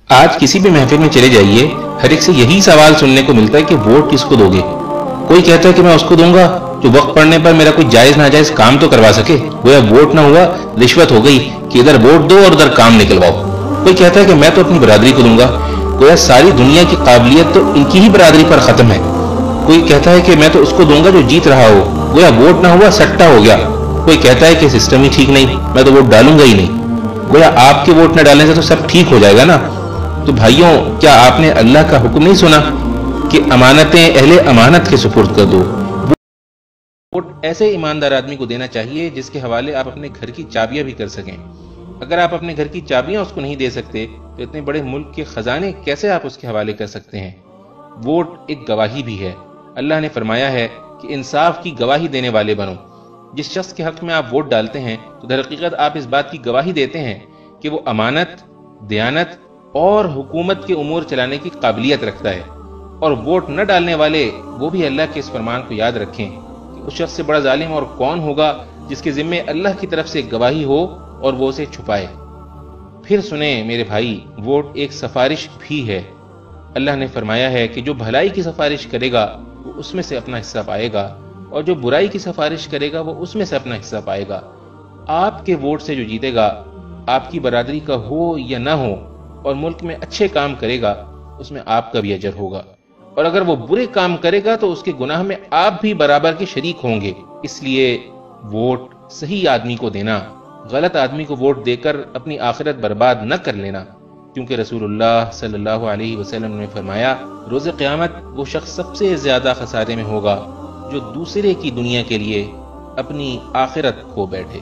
आज किसी भी महफिल में चले जाइए, हर एक से यही सवाल सुनने को मिलता है कि वोट किसको दोगे। कोई कहता है कि मैं उसको दूंगा जो वक्त पड़ने पर मेरा कोई जायज नाजायज काम तो करवा सके। गोया वोट ना हुआ रिश्वत हो गई कि इधर वोट दो और उधर काम निकलवाओ। कोई कहता है कि मैं तो अपनी बरादरी को दूंगा। गोया सारी दुनिया की काबिलियत तो इनकी ही बरादरी पर खत्म है। कोई कहता है कि मैं तो उसको दूंगा जो जीत रहा हो। गोया वोट ना हुआ सट्टा हो गया। कोई कहता है कि सिस्टम ही ठीक नहीं, मैं तो वोट डालूंगा ही नहीं। गोया आपके वोट न डालने से तो सब ठीक हो जाएगा ना। तो भाइयों, क्या आपने अल्लाह का हुक्म नहीं सुना कि अमानतें अहले अमानत के सुपुर्द कर दो। वोट ऐसे ईमानदार आदमी को देना चाहिए जिसके हवाले आप अपने घर की चाबियां भी कर सकें। अगर आप अपने घर की चाबियां उसको नहीं दे सकते तो इतने बड़े मुल्क के खजाने कैसे आप उसके हवाले कर सकते हैं। वोट एक गवाही भी है। अल्लाह ने फरमाया है कि इंसाफ की गवाही देने वाले बनो। जिस शख्स के हक में आप वोट डालते हैं तो दर हकीकत आप इस बात की गवाही देते हैं कि वो अमानत, दयानत और हुकूमत के उमूर चलाने की काबिलियत रखता है। और वोट न डालने वाले वो भी अल्लाह के इस फरमान को याद रखें कि उस शख्स से बड़ा जालिम और कौन होगा जिसके जिम्मे अल्लाह की तरफ से गवाही हो और वो उसे छुपाए। फिर सुने मेरे भाई, वोट एक सिफारिश भी है। अल्लाह ने फरमाया है कि जो भलाई की सिफारिश करेगा वो उसमें से अपना हिस्सा पाएगा और जो बुराई की सिफारिश करेगा वो उसमें से अपना हिस्सा पाएगा। आपके वोट से जो जीतेगा, आपकी बरादरी का हो या ना हो, और मुल्क में अच्छे काम करेगा, उसमें आपका भी अजर होगा। और अगर वो बुरे काम करेगा तो उसके गुनाह में आप भी बराबर के शरीक होंगे। इसलिए वोट सही आदमी को देना, गलत आदमी को वोट देकर अपनी आखिरत बर्बाद न कर लेना। क्योंकि रसूलुल्लाह सल्लल्लाहु अलैहि वसल्लम ने फरमाया, रोज़े क़यामत वो शख्स सबसे ज्यादा खसारे में होगा जो दूसरे की दुनिया के लिए अपनी आखिरत खो बैठे।